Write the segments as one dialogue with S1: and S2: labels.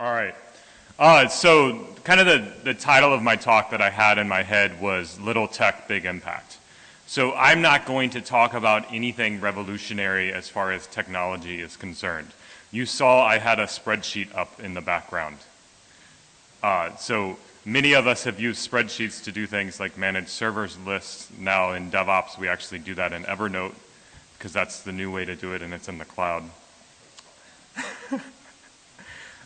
S1: All right. So kind of the title of my talk that I had in my head was Little Tech, Big Impact. So I'm not going to talk about anything revolutionary as far as technology is concerned. You saw I had a spreadsheet up in the background. So many of us have used spreadsheets to do things like manage servers lists. Now in DevOps, we actually do that in Evernote because that's the new way to do it and it's in the cloud.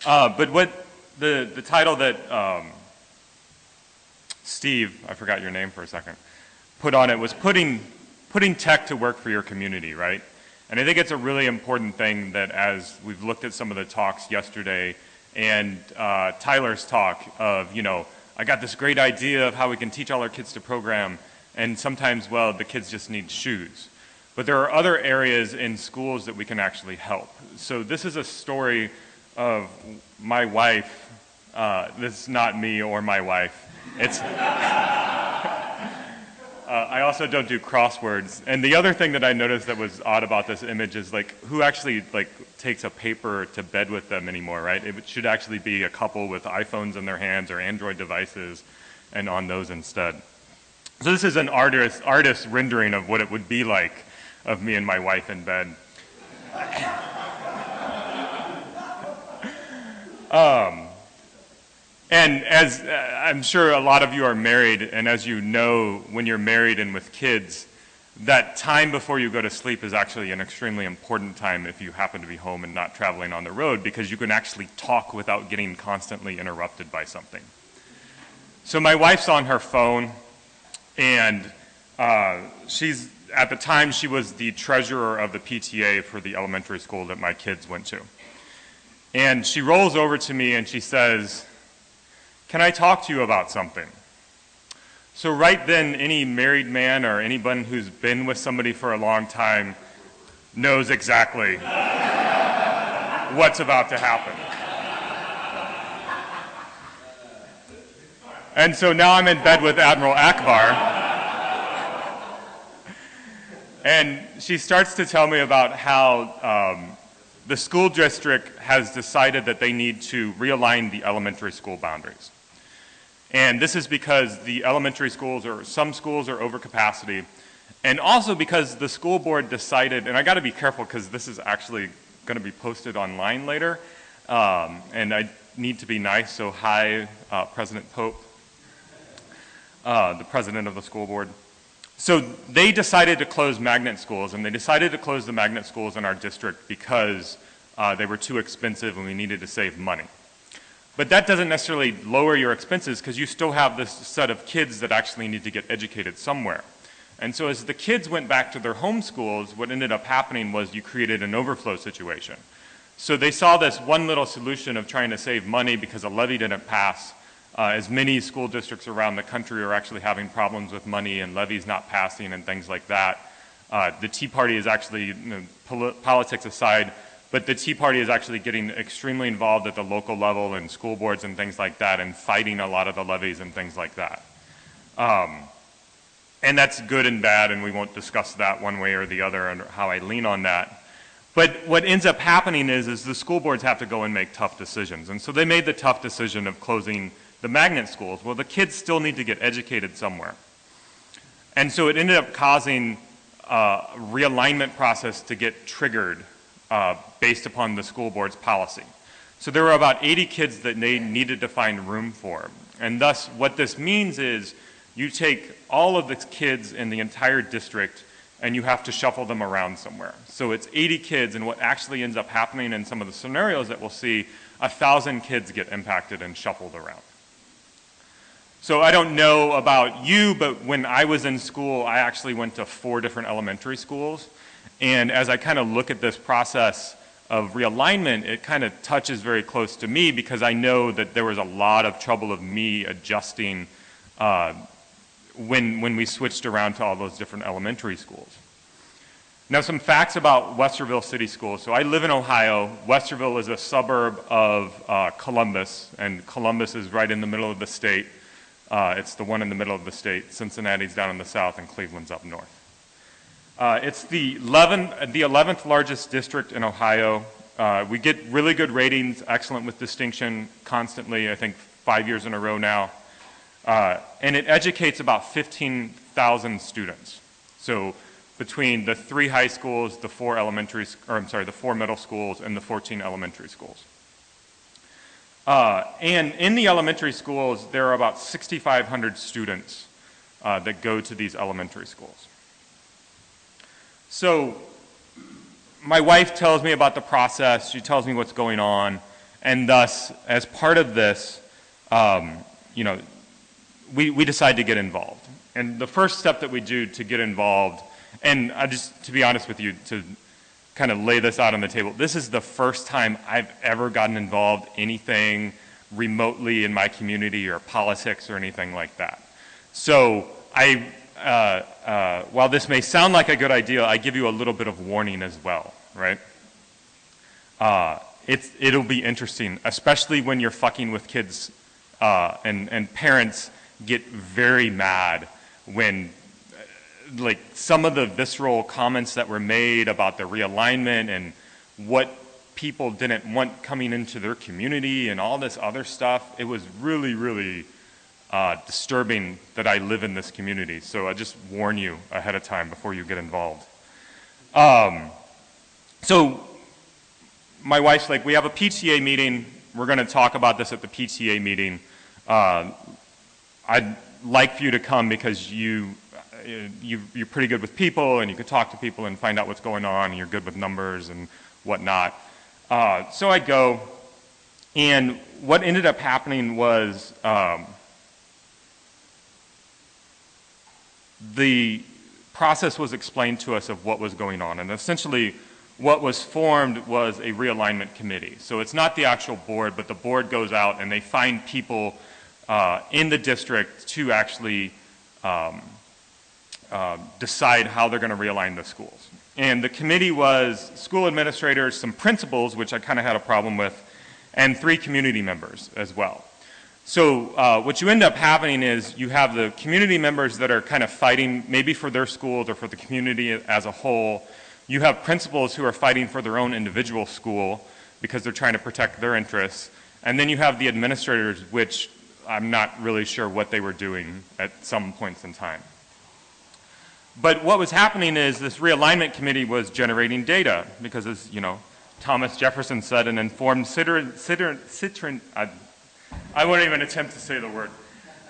S1: But what the title that Steve, I forgot your name for a second, put on it was putting tech to work for your community, right? And I think it's a really important thing that as we've looked at some of the talks yesterday and Tyler's talk of, I got this great idea of how we can teach all our kids to program, and sometimes, well, the kids just need shoes. But there are other areas in schools that we can actually help. So this is a story of my wife. This is not me or my wife. It's I also don't do crosswords. And the other thing that I noticed that was odd about this image is who actually takes a paper to bed with them anymore, right? It should actually be a couple with iPhones in their hands or Android devices and on those instead. So this is an artist rendering of what it would be like of me and my wife in bed. And as I'm sure a lot of you are married, and as you know, when you're married and with kids, that time before you go to sleep is actually an extremely important time if you happen to be home and not traveling on the road, because you can actually talk without getting constantly interrupted by something. So my wife's on her phone, and at the time she was the treasurer of the PTA for the elementary school that my kids went to. And she rolls over to me and she says, "Can I talk to you about something?" So right then, any married man or anyone who's been with somebody for a long time knows exactly what's about to happen. And so now I'm in bed with Admiral Akbar, and she starts to tell me about how the school district has decided that they need to realign the elementary school boundaries. And this is because the elementary schools, or some schools, are over capacity, and also because the school board decided, and I got to be careful because this is actually going to be posted online later, and I need to be nice, so hi, President Pope, the president of the school board. So they decided to close magnet schools, and they decided to close the magnet schools in our district because they were too expensive and we needed to save money. But that doesn't necessarily lower your expenses because you still have this set of kids that actually need to get educated somewhere. And so as the kids went back to their home schools, what ended up happening was you created an overflow situation. So they saw this one little solution of trying to save money because a levy didn't pass. As many school districts around the country are actually having problems with money and levies not passing and things like that. The Tea Party is actually, politics aside, but the Tea Party is actually getting extremely involved at the local level and school boards and things like that and fighting a lot of the levies and things like that. And that's good and bad, and we won't discuss that one way or the other and how I lean on that. But what ends up happening is the school boards have to go and make tough decisions. And so they made the tough decision of closing the magnet schools. Well, the kids still need to get educated somewhere. And so it ended up causing a realignment process to get triggered based upon the school board's policy. So there were about 80 kids that they needed to find room for. And thus, what this means is you take all of the kids in the entire district and you have to shuffle them around somewhere. So it's 80 kids, and what actually ends up happening in some of the scenarios that we'll see, 1,000 kids get impacted and shuffled around. So I don't know about you, but when I was in school, I actually went to 4 different elementary schools. And as I kind of look at this process of realignment, it kind of touches very close to me because I know that there was a lot of trouble of me adjusting when we switched around to all those different elementary schools. Now, some facts about Westerville City Schools. So I live in Ohio. Westerville is a suburb of Columbus, and Columbus is right in the middle of the state. It's the one in the middle of the state. Cincinnati's down in the south, and Cleveland's up north. It's the 11th largest district in Ohio. We get really good ratings, excellent with distinction constantly, I think 5 years in a row now. And it educates about 15,000 students. So between the 3 high schools, the 4 the 4 middle schools, and the 14 elementary schools. And in the elementary schools, there are about 6,500 students that go to these elementary schools. So my wife tells me about the process, she tells me what's going on, and thus, as part of this, you know, we decide to get involved. And the first step that we do to get involved, and to be honest with you, to kind of lay this out on the table, this is the first time I've ever gotten involved anything remotely in my community or politics or anything like that. So while this may sound like a good idea, I give you a little bit of warning as well, right? It'll be interesting, especially when you're fucking with kids and parents get very mad when like some of the visceral comments that were made about the realignment and what people didn't want coming into their community and all this other stuff. It was really, really disturbing that I live in this community. So I just warn you ahead of time before you get involved. So my wife's like, we have a PTA meeting. We're going to talk about this at the PTA meeting. I'd like for you to come because you're pretty good with people and you can talk to people and find out what's going on and you're good with numbers and whatnot. So I go, and what ended up happening was the process was explained to us of what was going on, and essentially what was formed was a realignment committee. So it's not the actual board, but the board goes out and they find people in the district to actually decide how they're going to realign the schools. And the committee was school administrators, some principals, which I kind of had a problem with, and 3 community members as well. So what you end up happening is you have the community members that are kind of fighting maybe for their schools or for the community as a whole. You have principals who are fighting for their own individual school because they're trying to protect their interests. And then you have the administrators, which I'm not really sure what they were doing at some points in time. But what was happening is this realignment committee was generating data because, as you know, Thomas Jefferson said, an informed citizen, I won't even attempt to say the word.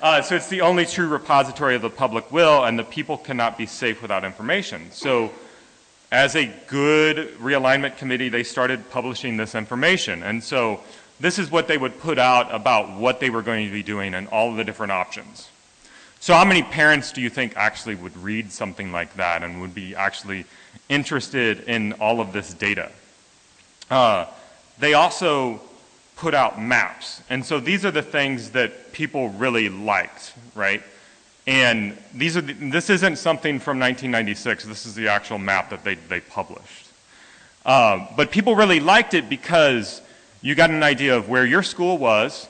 S1: So it's the only true repository of the public will, and the people cannot be safe without information. So as a good realignment committee, they started publishing this information. And so this is what they would put out about what they were going to be doing and all of the different options. So how many parents do you think actually would read something like that and would be actually interested in all of this data? They also put out maps. And so these are the things that people really liked, right? And this isn't something from 1996. This is the actual map that they published. But people really liked it because you got an idea of where your school was,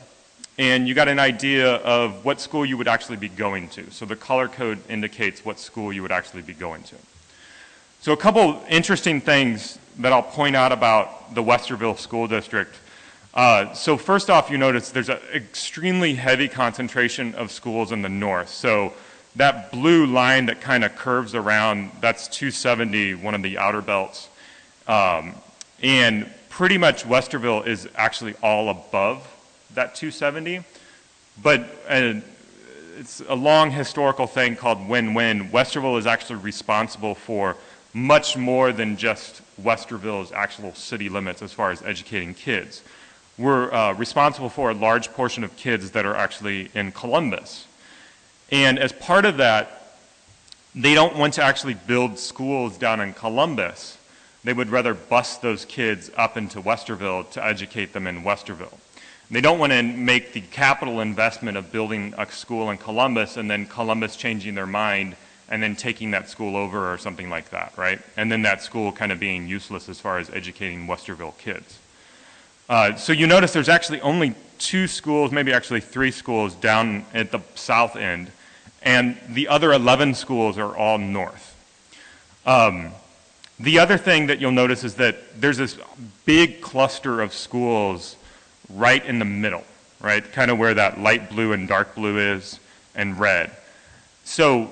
S1: and you got an idea of what school you would actually be going to. So the color code indicates what school you would actually be going to. So a couple interesting things that I'll point out about the Westerville School District. So first off, you notice there's an extremely heavy concentration of schools in the north. So that blue line that kind of curves around, that's 270, one of the outer belts. And pretty much Westerville is actually all above that 270. But it's a long historical thing called win-win. Westerville is actually responsible for much more than just Westerville's actual city limits as far as educating kids. We're responsible for a large portion of kids that are actually in Columbus. And as part of that, they don't want to actually build schools down in Columbus. They would rather bus those kids up into Westerville to educate them in Westerville. They don't want to make the capital investment of building a school in Columbus and then Columbus changing their mind and then taking that school over or something like that, right? And then that school kind of being useless as far as educating Westerville kids. So you notice there's actually only 2 schools, maybe actually 3 schools down at the south end, and the other 11 schools are all north. The other thing that you'll notice is that there's this big cluster of schools right in the middle, right? Kind of where that light blue and dark blue is, and red. So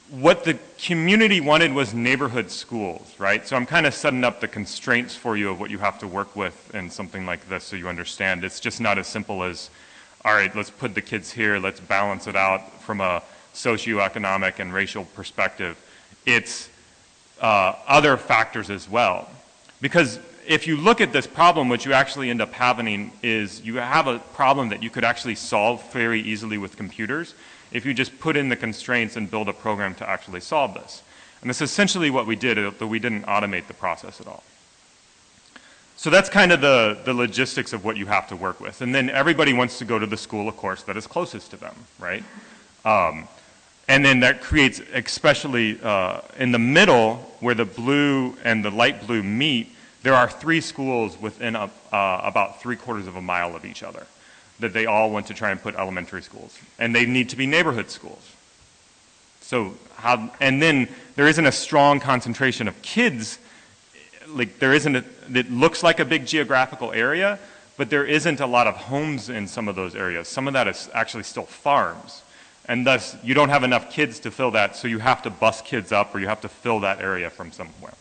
S1: what the community wanted was neighborhood schools, right? So I'm kind of setting up the constraints for you of what you have to work with in something like this so you understand. It's just not as simple as, all right, let's put the kids here, let's balance it out from a socioeconomic and racial perspective. It's other factors as well. Because if you look at this problem, what you actually end up having is you have a problem that you could actually solve very easily with computers if you just put in the constraints and build a program to actually solve this. And that's essentially what we did, though we didn't automate the process at all. So that's kind of the logistics of what you have to work with. And then everybody wants to go to the school, of course, that is closest to them, right? And then that creates, especially in the middle, where the blue and the light blue meet, there are 3 schools within about 3/4 of a mile of each other that they all want to try and put elementary schools. And they need to be neighborhood schools. So and then there isn't a strong concentration of kids, like there isn't, it looks like a big geographical area, but there isn't a lot of homes in some of those areas. Some of that is actually still farms. And thus, you don't have enough kids to fill that, so you have to bus kids up or you have to fill that area from somewhere.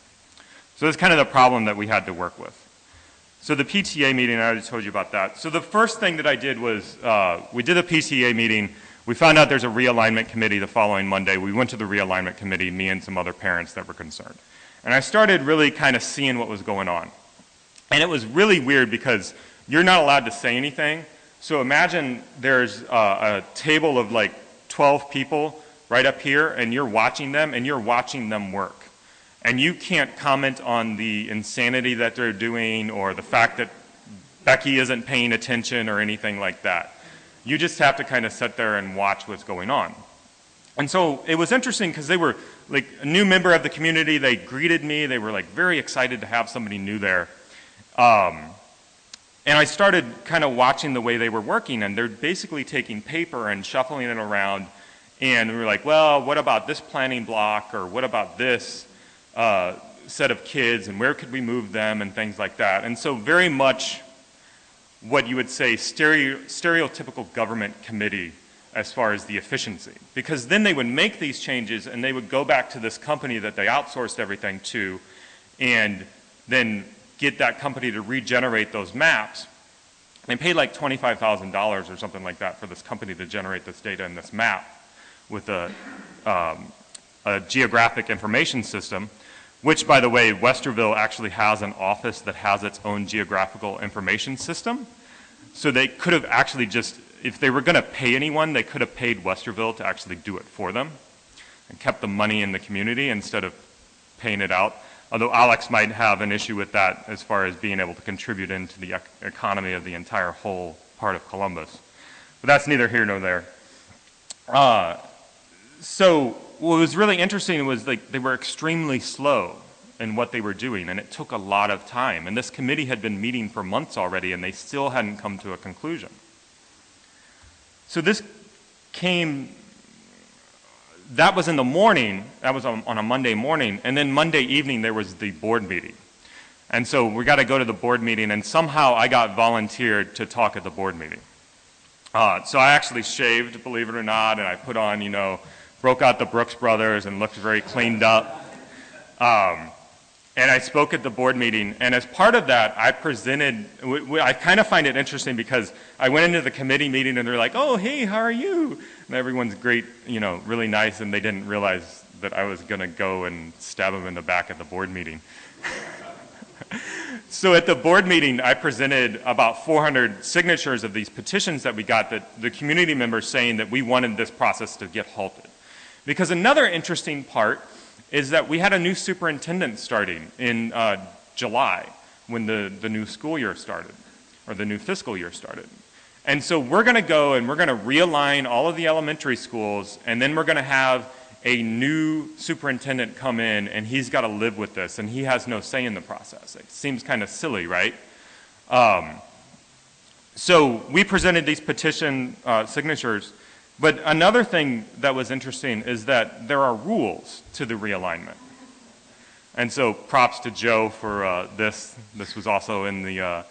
S1: So that's kind of the problem that we had to work with. So the PTA meeting, I already told you about that. So the first thing that I did was, we did a PTA meeting. We found out there's a realignment committee the following Monday. We went to the realignment committee, me and some other parents that were concerned. And I started really kind of seeing what was going on. And it was really weird because you're not allowed to say anything. So imagine there's a table of like 12 people right up here, and you're watching them, and you're watching them work. And you can't comment on the insanity that they're doing or the fact that Becky isn't paying attention or anything like that. You just have to kind of sit there and watch what's going on. And so it was interesting because they were like a new member of the community. They greeted me. They were like very excited to have somebody new there. And I started kind of watching the way they were working, and they're basically taking paper and shuffling it around. And we were like, well, what about this planning block, or what about this set of kids, and where could we move them, and things like that. And so very much what you would say stereotypical government committee as far as the efficiency. Because then they would make these changes and they would go back to this company that they outsourced everything to and then get that company to regenerate those maps. They paid like $25,000 or something like that for this company to generate this data in this map with a geographic information system, which, by the way, Westerville actually has an office that has its own geographical information system. So they could have actually just, if they were going to pay anyone, they could have paid Westerville to actually do it for them and kept the money in the community instead of paying it out. Although Alex might have an issue with that as far as being able to contribute into the economy of the entire whole part of Columbus. But that's neither here nor there. So what was really interesting was like they were extremely slow in what they were doing, and it took a lot of time. And this committee had been meeting for months already, and they still hadn't come to a conclusion. So this came, that was in the morning, that was on a Monday morning, and then Monday evening there was the board meeting. And so we got to go to the board meeting, and somehow I got volunteered to talk at the board meeting. So I actually shaved, believe it or not, and I put on, you know, broke out the Brooks Brothers and looked very cleaned up. And I spoke at the board meeting, and as part of that, I presented, I kind of find it interesting because I went into the committee meeting and they're like, oh, hey, how are you? And everyone's great, you know, really nice, and they didn't realize that I was going to go and stab them in the back at the board meeting. So at the board meeting, I presented about 400 signatures of these petitions that we got, that the community members saying that we wanted this process to get halted. Because another interesting part is that we had a new superintendent starting in July when the new school year started, or the new fiscal year started. And so we're going to go and we're going to realign all of the elementary schools, and then we're going to have a new superintendent come in, and he's got to live with this, and he has no say in the process. It seems kind of silly, right? So we presented these petition signatures. But another thing that was interesting is that there are rules to the realignment. And so props to Joe for this. This was also in the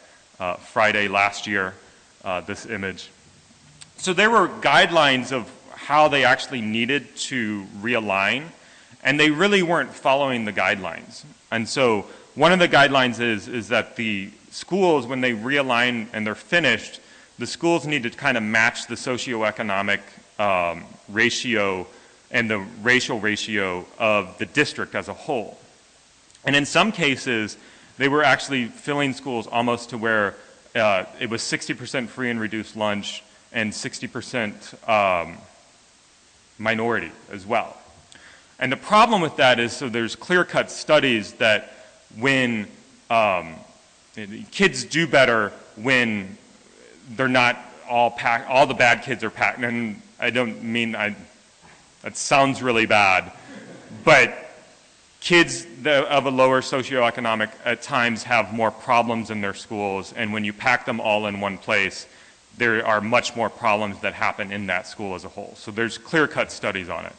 S1: Friday last year, this image. So there were guidelines of how they actually needed to realign, and they really weren't following the guidelines. And so one of the guidelines is that the schools, when they realign and they're finished, the schools need to kind of match the socioeconomic ratio and the racial ratio of the district as a whole. And in some cases, they were actually filling schools almost to where it was 60% free and reduced lunch and 60% minority as well. And the problem with that is, so there's clear-cut studies that when kids do better when they're not all packed, all the bad kids are packed, and I don't mean, that sounds really bad, but kids of a lower socioeconomic at times have more problems in their schools, and when you pack them all in one place, there are much more problems that happen in that school as a whole. So there's clear-cut studies on it.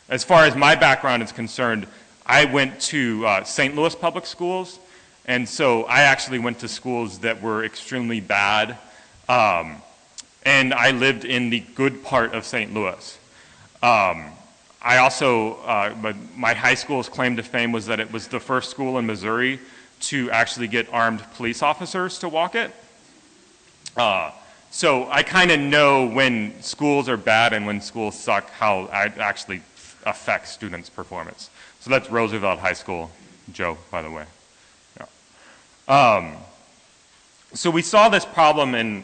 S1: As far as my background is concerned, I went to St. Louis public schools, and so I actually went to schools that were extremely bad, and I lived in the good part of St. Louis. I also, my high school's claim to fame was that it was the first school in Missouri to actually get armed police officers to walk it. So I kind of know when schools are bad and when schools suck, how it actually affects students' performance. So that's Roosevelt High School, Joe, by the way. Yeah. So we saw this problem, and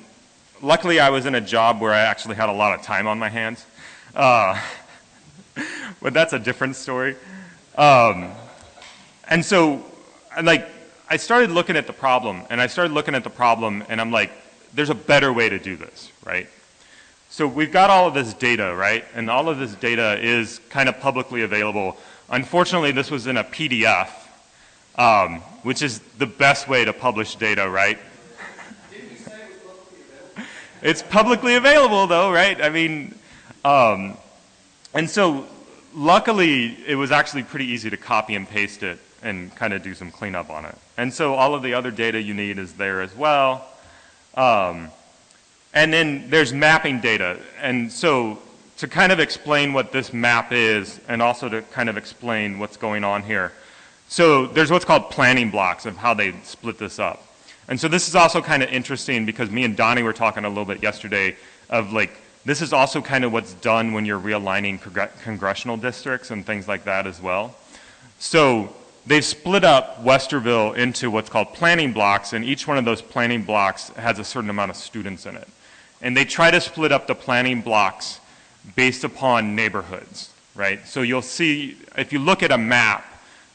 S1: luckily I was in a job where I actually had a lot of time on my hands. But that's a different story. And so, I started looking at the problem, and I'm like, there's a better way to do this, right? So we've got all of this data, right? And all of this data is kind of publicly available. Unfortunately, this was in a PDF, which is the best way to publish data, right?
S2: Didn't you say it was publicly available?
S1: It's publicly available, though, right? I mean, and so luckily, it was actually pretty easy to copy and paste it and kind of do some cleanup on it. And so all of the other data you need is there as well. And then there's mapping data. And so to kind of explain what this map is and also to kind of explain what's going on here. So there's what's called planning blocks of how they split this up. And so this is also kind of interesting because me and Donnie were talking a little bit yesterday of like, this is also kind of what's done when you're realigning congressional districts and things like that as well. So they've split up Westerville into what's called planning blocks, and each one of those planning blocks has a certain amount of students in it. And they try to split up the planning blocks based upon neighborhoods, right? So you'll see, if you look at a map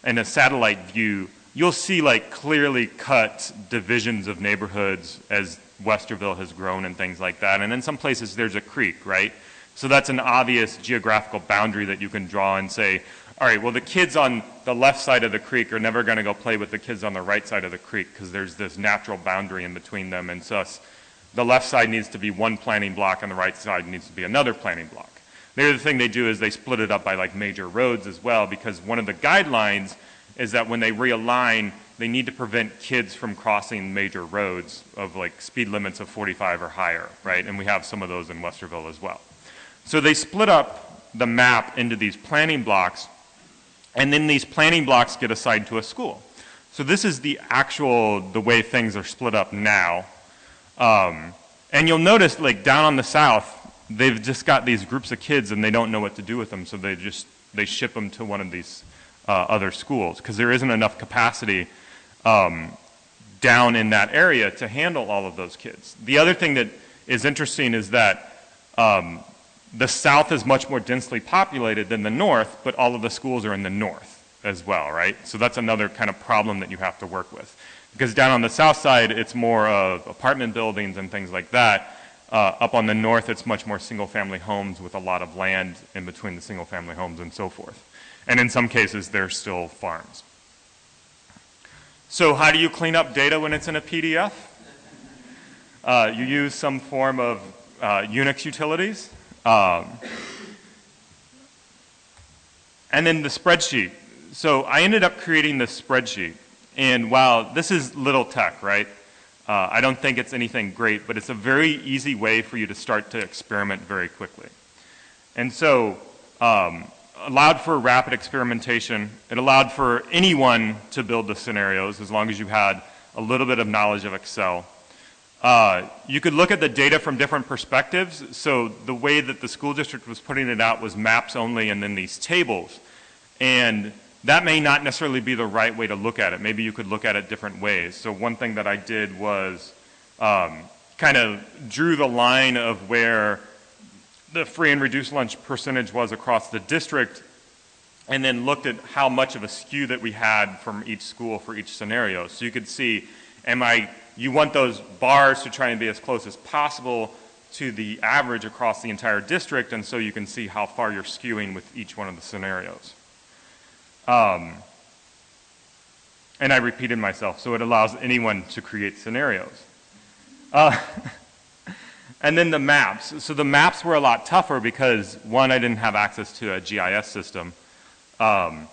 S1: and a satellite view, you'll see like clearly cut divisions of neighborhoods as Westerville has grown and things like that. And in some places there's a creek, right? So that's an obvious geographical boundary that you can draw and say, all right, well the kids on the left side of the creek are never going to go play with the kids on the right side of the creek because there's this natural boundary in between them, and so the left side needs to be one planning block and the right side needs to be another planning block. The other thing they do is they split it up by like major roads as well, because one of the guidelines is that when they realign, they need to prevent kids from crossing major roads of like speed limits of 45 or higher, right? And we have some of those in Westerville as well. So they split up the map into these planning blocks, and then these planning blocks get assigned to a school. So this is the way things are split up now. And you'll notice like down on the south, they've just got these groups of kids and they don't know what to do with them, so they ship them to one of these other schools because there isn't enough capacity down in that area to handle all of those kids. The other thing that is interesting is that the south is much more densely populated than the north, but all of the schools are in the north as well, right? So that's another kind of problem that you have to work with. Because down on the south side, it's more of apartment buildings and things like that. Up on the north, it's much more single-family homes with a lot of land in between the single-family homes and so forth. And in some cases, they're still farms. So how do you clean up data when it's in a PDF? You use some form of Unix utilities. And then the spreadsheet. So I ended up creating this spreadsheet. And while this is little tech, right? I don't think it's anything great, but it's a very easy way for you to start to experiment very quickly. And so allowed for rapid experimentation. It allowed for anyone to build the scenarios as long as you had a little bit of knowledge of Excel. You could look at the data from different perspectives. So the way that the school district was putting it out was maps only and then these tables. And that may not necessarily be the right way to look at it. Maybe you could look at it different ways. So one thing that I did was kind of drew the line of where the free and reduced lunch percentage was across the district, and then looked at how much of a skew that we had from each school for each scenario. So you could see, you want those bars to try and be as close as possible to the average across the entire district, and so you can see how far you're skewing with each one of the scenarios. And I repeated myself, so it allows anyone to create scenarios. And then the maps. So the maps were a lot tougher because, one, I didn't have access to a GIS system. And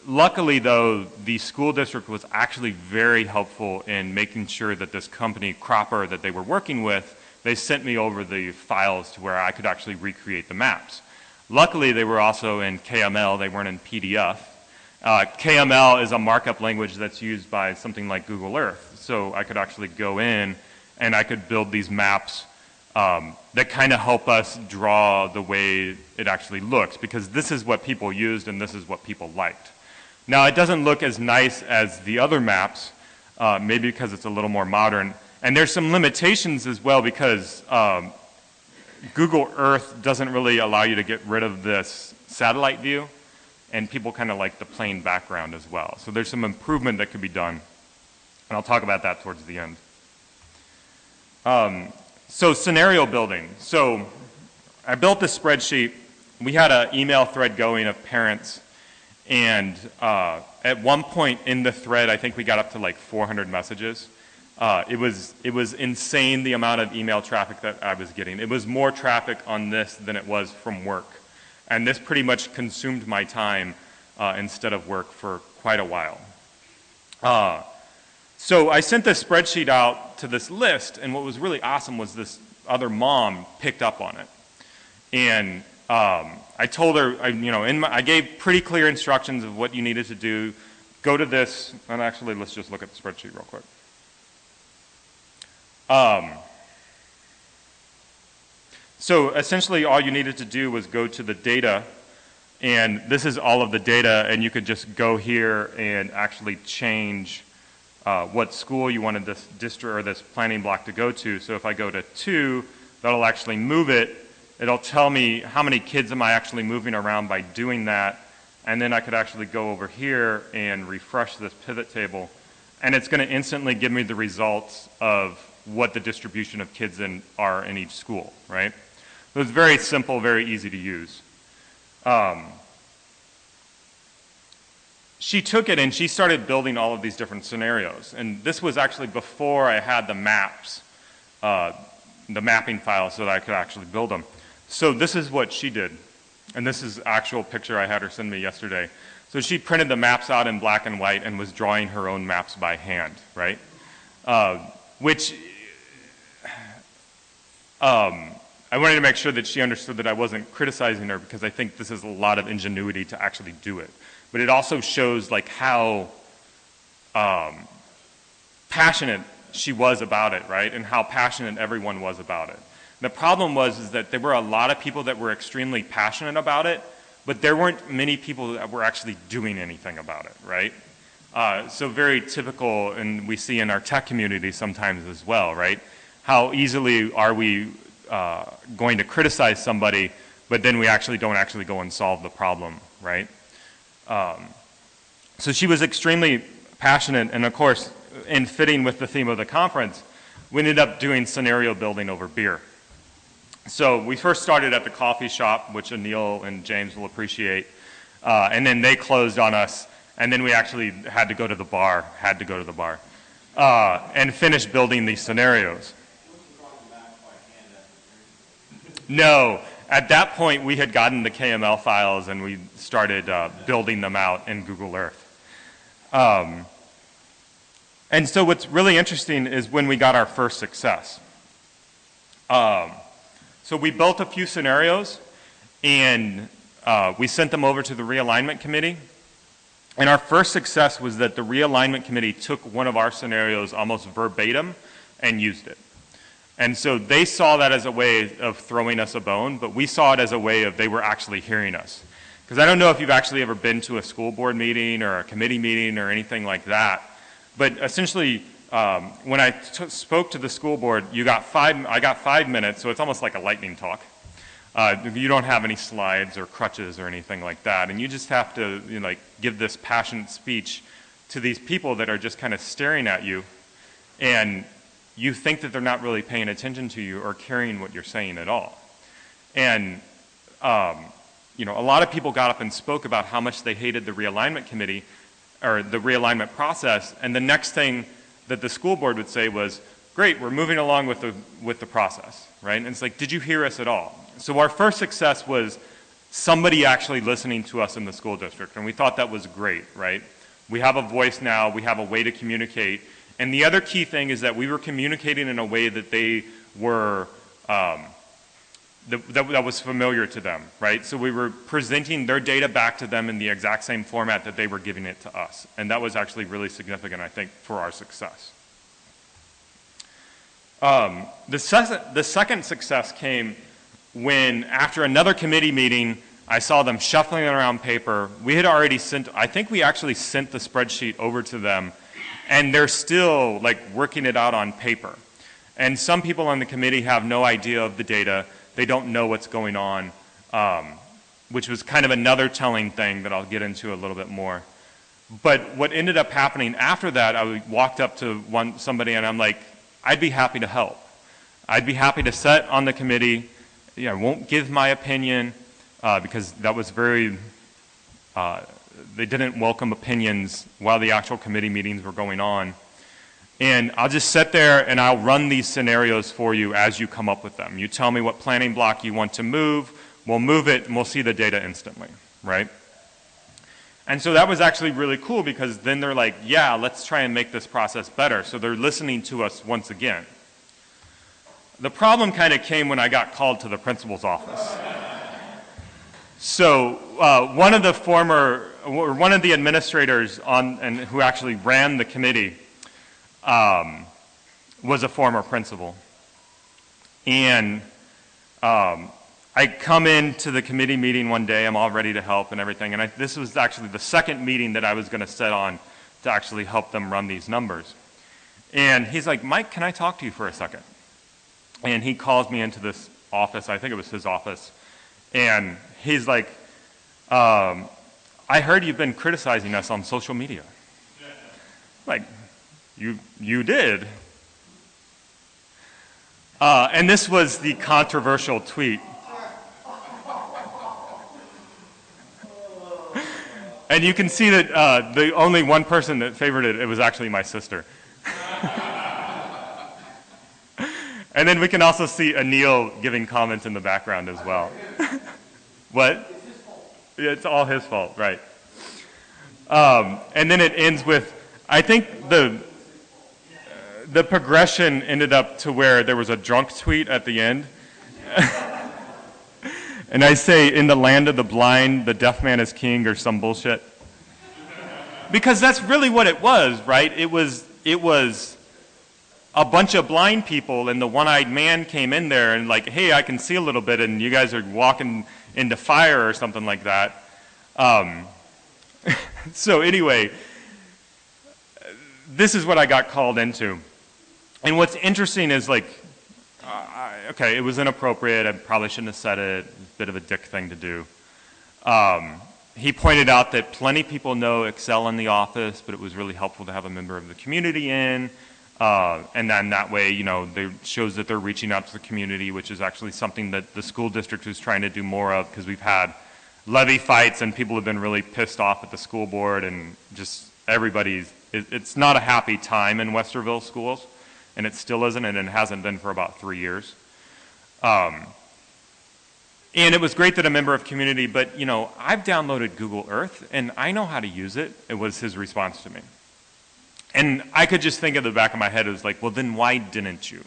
S1: luckily, though, the school district was actually very helpful in making sure that this company, Cropper, that they were working with, they sent me over the files to where I could actually recreate the maps. Luckily, they were also in KML, they weren't in PDF. KML is a markup language that's used by something like Google Earth. So I could actually go in and I could build these maps that kind of help us draw the way it actually looks, because this is what people used and this is what people liked. Now, it doesn't look as nice as the other maps, maybe because it's a little more modern. And there's some limitations as well, because Google Earth doesn't really allow you to get rid of this satellite view, and people kind of like the plain background as well. So there's some improvement that could be done, and I'll talk about that towards the end. So scenario building. So I built this spreadsheet. We had an email thread going of parents, and at one point in the thread, I think we got up to like 400 messages. It was insane, the amount of email traffic that I was getting. It was more traffic on this than it was from work. And this pretty much consumed my time instead of work for quite a while. So I sent this spreadsheet out to this list, and what was really awesome was this other mom picked up on it. And I told her, I gave pretty clear instructions of what you needed to do. Go to this, and actually let's just look at the spreadsheet real quick. So essentially all you needed to do was go to the data, and this is all of the data, and you could just go here and actually change what school you wanted this district or this planning block to go to. So if I go to 2, that'll actually move it. It'll tell me how many kids am I actually moving around by doing that, and then I could actually go over here and refresh this pivot table, and it's going to instantly give me the results of what the distribution of kids are in each school, right? So it's very simple, very easy to use. She took it and she started building all of these different scenarios. And this was actually before I had the maps, the mapping files so that I could actually build them. So this is what she did. And this is actual picture I had her send me yesterday. So she printed the maps out in black and white and was drawing her own maps by hand, right? Which I wanted to make sure that she understood that I wasn't criticizing her, because I think this is a lot of ingenuity to actually do it. But it also shows like how passionate she was about it, right? And how passionate everyone was about it. The problem was that there were a lot of people that were extremely passionate about it, but there weren't many people that were actually doing anything about it, right? So very typical, and we see in our tech community sometimes as well, right? How easily are we going to criticize somebody, but then we actually don't actually go and solve the problem, right? So she was extremely passionate, and of course, in fitting with the theme of the conference, we ended up doing scenario building over beer. So we first started at the coffee shop, which Anil and James will appreciate, and then they closed on us, and then we actually had to go to the bar, and finish building these scenarios. No, at that point, we had gotten the KML files and we started building them out in Google Earth. And so what's really interesting is when we got our first success. So we built a few scenarios and we sent them over to the realignment committee. And our first success was that the realignment committee took one of our scenarios almost verbatim and used it. And so they saw that as a way of throwing us a bone, but we saw it as a way of they were actually hearing us. Because I don't know if you've actually ever been to a school board meeting or a committee meeting or anything like that, but essentially when I spoke to the school board, I got 5 minutes, so it's almost like a lightning talk. You don't have any slides or crutches or anything like that, and you just have to give this passionate speech to these people that are just kind of staring at you, and you think that they're not really paying attention to you or caring what you're saying at all. And a lot of people got up and spoke about how much they hated the realignment committee or the realignment process, and the next thing that the school board would say was, great, we're moving along with the process, right? And it's like, did you hear us at all? So our first success was somebody actually listening to us in the school district, and we thought that was great, right? We have a voice now, we have a way to communicate, and the other key thing is that we were communicating in a way that they were, that was familiar to them, right? So we were presenting their data back to them in the exact same format that they were giving it to us, and that was actually really significant, I think, for our success. The second success came when, after another committee meeting, I saw them shuffling around paper. We had already sent, I think we actually sent the spreadsheet over to them, and they're still working it out on paper. And some people on the committee have no idea of the data. They don't know what's going on, which was kind of another telling thing that I'll get into a little bit more. But what ended up happening after that, I walked up to somebody and I'm like, I'd be happy to help. I'd be happy to sit on the committee. I won't give my opinion because that was very, they didn't welcome opinions while the actual committee meetings were going on. And I'll just sit there and I'll run these scenarios for you as you come up with them. You tell me what planning block you want to move, we'll move it, and we'll see the data instantly, right? And so that was actually really cool because then they're like, yeah, let's try and make this process better. So they're listening to us once again. The problem kind of came when I got called to the principal's office. So one of the administrators who actually ran the committee was a former principal. And I come into the committee meeting one day, I'm all ready to help and everything, and this was actually the second meeting that I was going to sit on to actually help them run these numbers. And he's like, Mike, can I talk to you for a second? And he calls me into this office, I think it was his office, and he's like, I heard you've been criticizing us on social media. Like, you did. And this was the controversial tweet. And you can see that the only one person that favored it, it was actually my sister. And then we can also see Anil giving comments in the background as well. What? It's all his fault, right. And then it ends with, I think the progression ended up to where there was a drunk tweet at the end. And I say, in the land of the blind, the deaf man is king, or some bullshit. Because that's really what it was, right? It was a bunch of blind people, and the one-eyed man came in there and like, hey, I can see a little bit, and you guys are walking into fire or something like that. So anyway, this is what I got called into. And what's interesting is like, okay, it was inappropriate. I probably shouldn't have said it. It's a bit of a dick thing to do. He pointed out that plenty of people know Excel in the office, but it was really helpful to have a member of the community in. And then that way, you know, it shows that they're reaching out to the community, which is actually something that the school district is trying to do more of, because we've had levy fights and people have been really pissed off at the school board, and just it's not a happy time in Westerville schools, and it still isn't, and it hasn't been for about 3 years. And it was great that a member of community, but I've downloaded Google Earth and I know how to use it. It was his response to me. And I could just think at the back of my head, it was like, well, then why didn't you,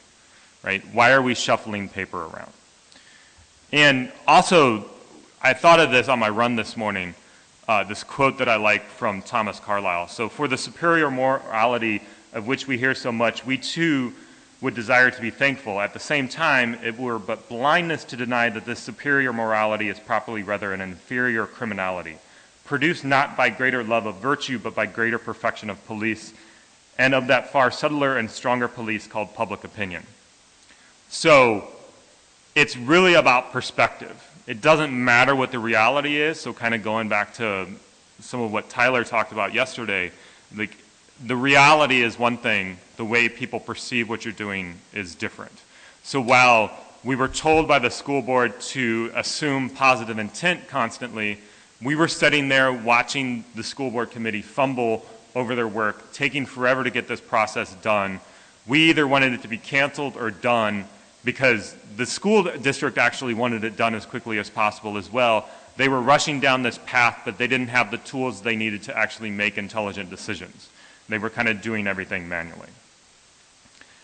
S1: right? Why are we shuffling paper around? And also, I thought of this on my run this morning, this quote that I like from Thomas Carlyle. So for the superior morality of which we hear so much, we too would desire to be thankful. At the same time, it were but blindness to deny that this superior morality is properly rather an inferior criminality, produced not by greater love of virtue, but by greater perfection of police, and of that far subtler and stronger police called public opinion. So it's really about perspective. It doesn't matter what the reality is, so kind of going back to some of what Tyler talked about yesterday, like the reality is one thing, the way people perceive what you're doing is different. So while we were told by the school board to assume positive intent constantly, we were sitting there watching the school board committee fumble over their work, taking forever to get this process done. We either wanted it to be canceled or done because the school district actually wanted it done as quickly as possible as well. They were rushing down this path, but they didn't have the tools they needed to actually make intelligent decisions. They were kind of doing everything manually.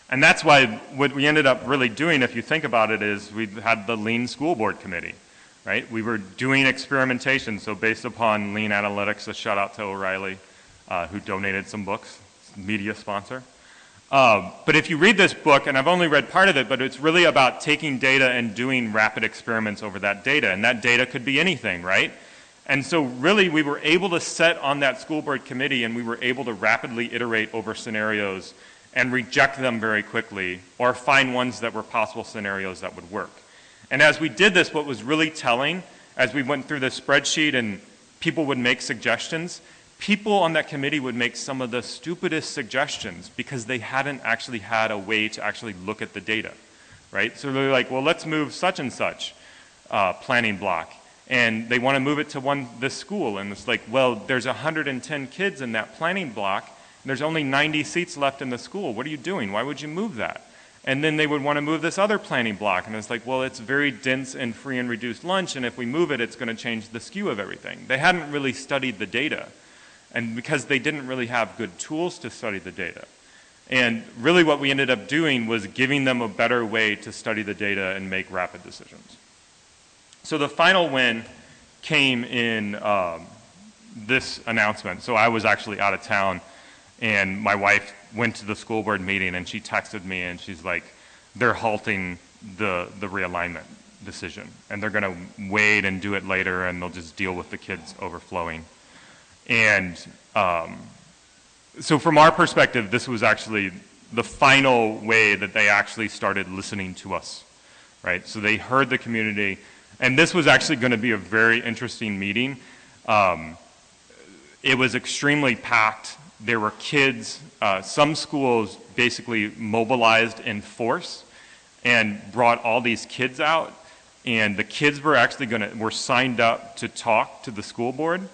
S1: And that's why what we ended up really doing, if you think about it, is we had the Lean School Board Committee, right? We were doing experimentation, so based upon Lean Analytics, a shout out to O'Reilly, who donated some books, media sponsor. But if you read this book, and I've only read part of it, but it's really about taking data and doing rapid experiments over that data, and that data could be anything, right? And so really we were able to set on that school board committee and we were able to rapidly iterate over scenarios and reject them very quickly or find ones that were possible scenarios that would work. And as we did this, what was really telling, as we went through the spreadsheet and people would make suggestions, people on that committee would make some of the stupidest suggestions because they hadn't actually had a way to actually look at the data, right? So they're like, well, let's move such and such planning block. And they want to move it to this school. And it's like, well, there's 110 kids in that planning block. And there's only 90 seats left in the school. What are you doing? Why would you move that? And then they would want to move this other planning block. And it's like, well, it's very dense and free and reduced lunch. And if we move it, it's going to change the skew of everything. They hadn't really studied the data. And because they didn't really have good tools to study the data. And really what we ended up doing was giving them a better way to study the data and make rapid decisions. So the final win came in this announcement. So I was actually out of town, and my wife went to the school board meeting, and she texted me, and she's like, they're halting the realignment decision, and they're going to wait and do it later, and they'll just deal with the kids overflowing. And so from our perspective, this was actually the final way that they actually started listening to us, right? So they heard the community. And this was actually going to be a very interesting meeting. It was extremely packed. There were kids. Some schools basically mobilized in force and brought all these kids out. And the kids were actually were signed up to talk to the school board.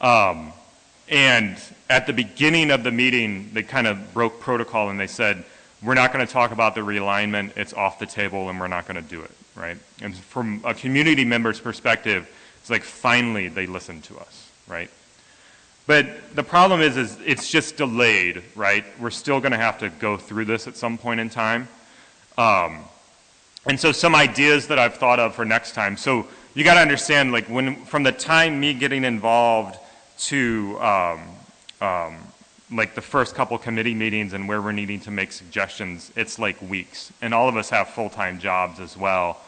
S1: And at the beginning of the meeting, they kind of broke protocol and they said, we're not going to talk about the realignment. It's off the table and we're not going to do it. Right? And from a community member's perspective, it's like finally they listened to us, right? But the problem is it's just delayed, right? We're still going to have to go through this at some point in time. And so some ideas that I've thought of for next time. So you got to understand, like from the time me getting involved to like the first couple committee meetings and where we're needing to make suggestions, it's like weeks. And all of us have full-time jobs as well.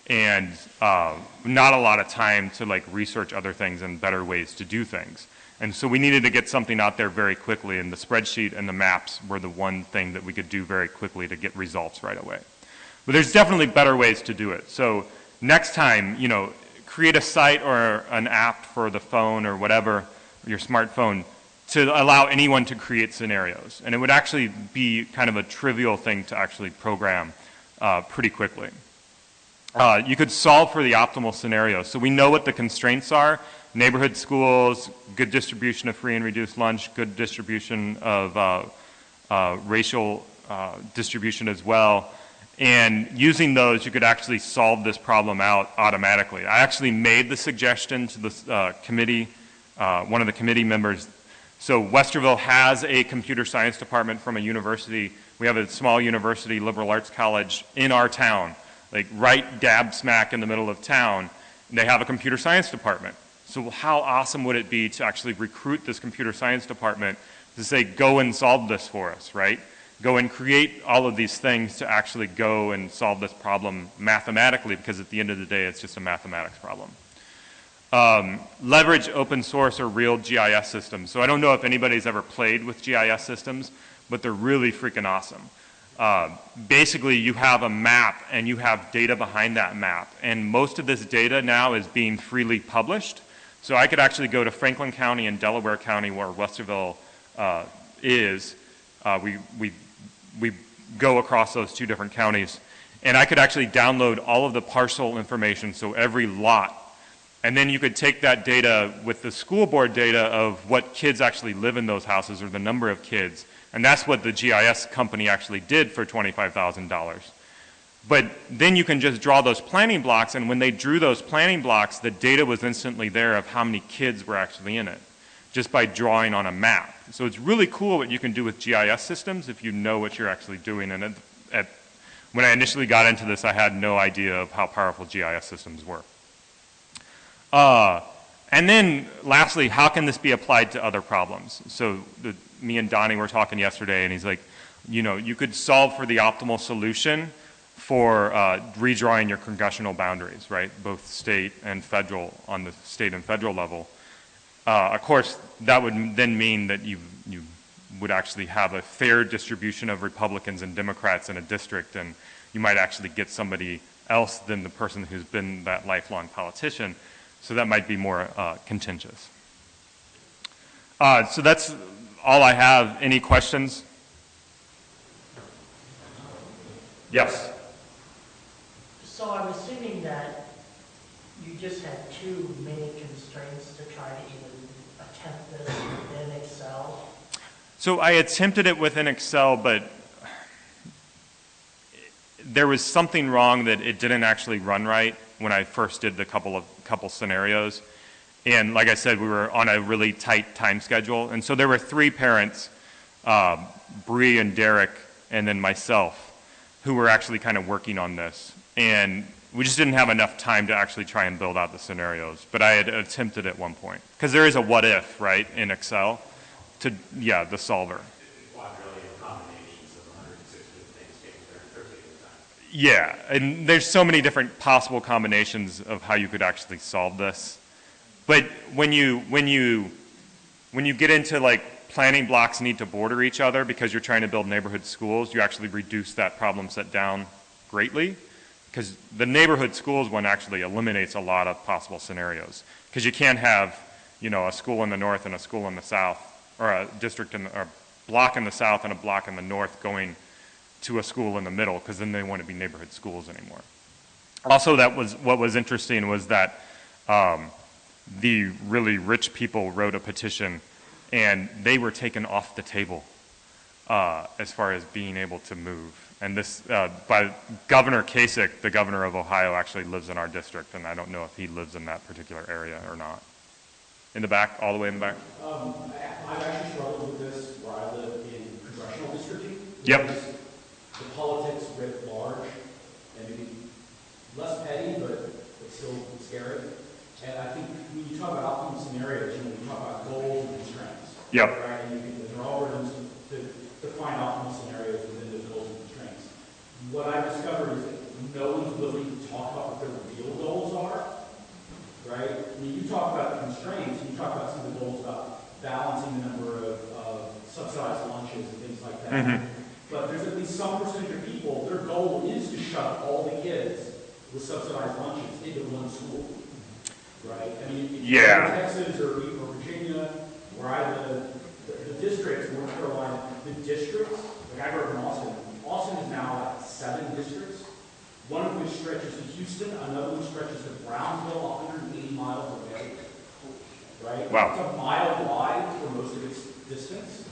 S1: And not a lot of time to like research other things and better ways to do things. And so we needed to get something out there very quickly, and the spreadsheet and the maps were the one thing that we could do very quickly to get results right away. But there's definitely better ways to do it. So next time, create a site or an app for the phone or whatever, your smartphone, to allow anyone to create scenarios. And it would actually be kind of a trivial thing to actually program pretty quickly. You could solve for the optimal scenario. So we know what the constraints are: neighborhood schools, good distribution of free and reduced lunch, good distribution of racial distribution as well. And using those, you could actually solve this problem out automatically. I actually made the suggestion to the committee, one of the committee members. So Westerville has a computer science department from a university. We have a small university, liberal arts college in our town, like right dab smack in the middle of town. They have a computer science department. So how awesome would it be to actually recruit this computer science department to say, go and solve this for us, right? Go and create all of these things to actually go and solve this problem mathematically, because at the end of the day, it's just a mathematics problem. Leverage open source or real GIS systems. So I don't know if anybody's ever played with GIS systems, but they're really freaking awesome. Basically, you have a map and you have data behind that map. And most of this data now is being freely published. So I could actually go to Franklin County and Delaware County, where Westerville is. We go across those two different counties. And I could actually download all of the parcel information, so every lot. And then you could take that data with the school board data of what kids actually live in those houses, or the number of kids. And that's what the GIS company actually did for $25,000. But then you can just draw those planning blocks, and when they drew those planning blocks, the data was instantly there of how many kids were actually in it, just by drawing on a map. So it's really cool what you can do with GIS systems if you know what you're actually doing. And when I initially got into this, I had no idea of how powerful GIS systems were. And then lastly, how can this be applied to other problems? So me and Donnie were talking yesterday, and he's like, you know, you could solve for the optimal solution for redrawing your congressional boundaries, right? Both state and federal, on the state and federal level. Of course, that would then mean that you would actually have a fair distribution of Republicans and Democrats in a district, and you might actually get somebody else than the person who's been that lifelong politician. So that might be more contentious. So that's all I have. Any questions? Yes.
S3: So I'm assuming that you just had two main constraints to try to even attempt this within Excel.
S1: So I attempted it within Excel, but there was something wrong that it didn't actually run right when I first did the couple scenarios. And like I said, we were on a really tight time schedule. And so there were three parents, Bree and Derek, and then myself, who were actually kind of working on this. And we just didn't have enough time to actually try and build out the scenarios. But I had attempted at one point. Because there is a what if, right, in Excel, to, yeah, the solver. Yeah, and there's so many different possible combinations of how you could actually solve this. But when you get into like planning blocks need to border each other because you're trying to build neighborhood schools, you actually reduce that problem set down greatly, because the neighborhood schools one actually eliminates a lot of possible scenarios, because you can't have, you know, a school in the north and a school in the south, or a district or a block in the south and a block in the north going to a school in the middle, because then they wouldn't be neighborhood schools anymore. Also, what was interesting was that the really rich people wrote a petition, and they were taken off the table as far as being able to move. And this, by Governor Kasich, the governor of Ohio, actually lives in our district, and I don't know if he lives in that particular area or not. In the back, all the way in the back?
S4: I've actually struggled with this where I live in congressional districting.
S1: Yep.
S4: The politics writ large, and maybe less petty, but still scary. And I think when you talk about optimal scenarios, you know, you talk about goals and constraints.
S1: Yep.
S4: Right? And there are algorithms to define optimal scenarios within those goals and constraints. What I've discovered is that no one's willing to talk about what their real goals are. Right? I mean, you talk about the constraints, you talk about some of the goals about balancing the number of subsidized lunches and things like that. Mm-hmm. But there's at least some percentage of people, their goal is to shove all the kids with subsidized lunches into one school. Right? I mean, if you're in Texas or Virginia, where I live, the districts, North Carolina, the districts, like I grew up in Austin. Austin is now like 7 districts. One of which stretches to Houston, another one stretches to Brownsville, 180 miles away. Right?
S1: Wow.
S4: It's a mile wide for most of its distance.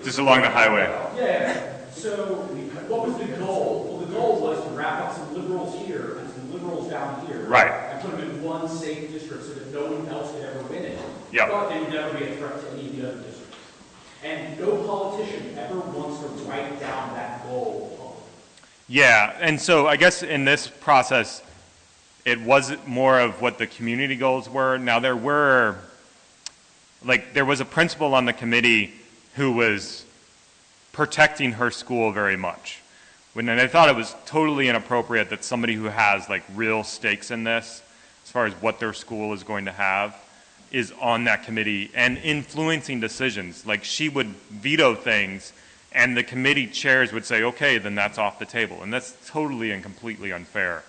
S1: Just along the highway.
S4: Yeah. So what was the goal? Well, the goal was to wrap up some liberals here and some liberals down here.
S1: Right.
S4: And put them in one safe district so that no one else could ever win it.
S1: Yep.
S4: But they would never be a threat to any of the other districts. And no politician ever wants to write down that goal publicly.
S1: Yeah, and so I guess in this process, it was more of what the community goals were. Now there was a principal on the committee who was protecting her school very much. And I thought it was totally inappropriate that somebody who has like real stakes in this, as far as what their school is going to have, is on that committee and influencing decisions. Like she would veto things and the committee chairs would say, okay, then that's off the table. And that's totally and completely unfair.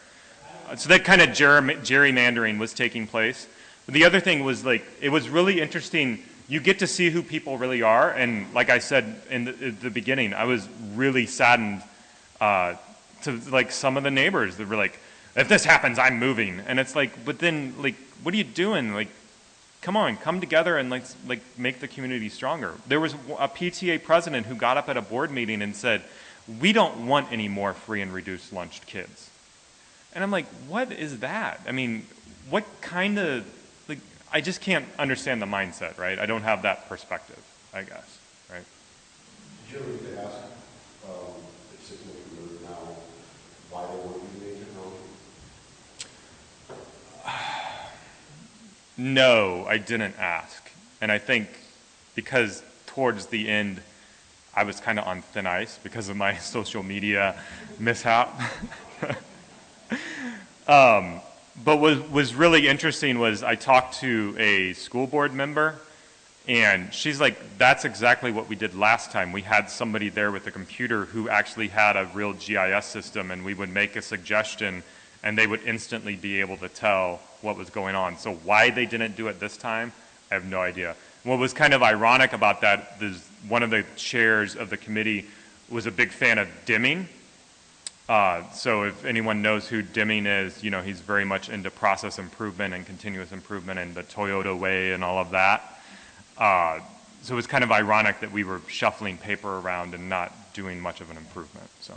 S1: So that kind of gerrymandering was taking place. But the other thing was like, it was really interesting. You get to see who people really are. And like I said in the beginning, I was really saddened to like some of the neighbors that were like, if this happens, I'm moving. And it's like, but then like, what are you doing? Like, come on, come together and like make the community stronger. There was a PTA president who got up at a board meeting and said, we don't want any more free and reduced lunched kids. And I'm like, what is that? I mean, what kind of, like, I just can't understand the mindset, right? I don't have that perspective, I guess, right?
S5: Did you ever get to ask the significant group now why they were using technology?
S1: No, I didn't ask. And I think because towards the end, I was kind of on thin ice because of my social media mishap. But what was really interesting was I talked to a school board member, and she's like, that's exactly what we did last time. We had somebody there with a computer who actually had a real GIS system, and we would make a suggestion, and they would instantly be able to tell what was going on. So why they didn't do it this time, I have no idea. What was kind of ironic about that is one of the chairs of the committee was a big fan of dimming. So if anyone knows who Dimming is, you know, he's very much into process improvement and continuous improvement and the Toyota way and all of that. So it was kind of ironic that we were shuffling paper around and not doing much of an improvement. So.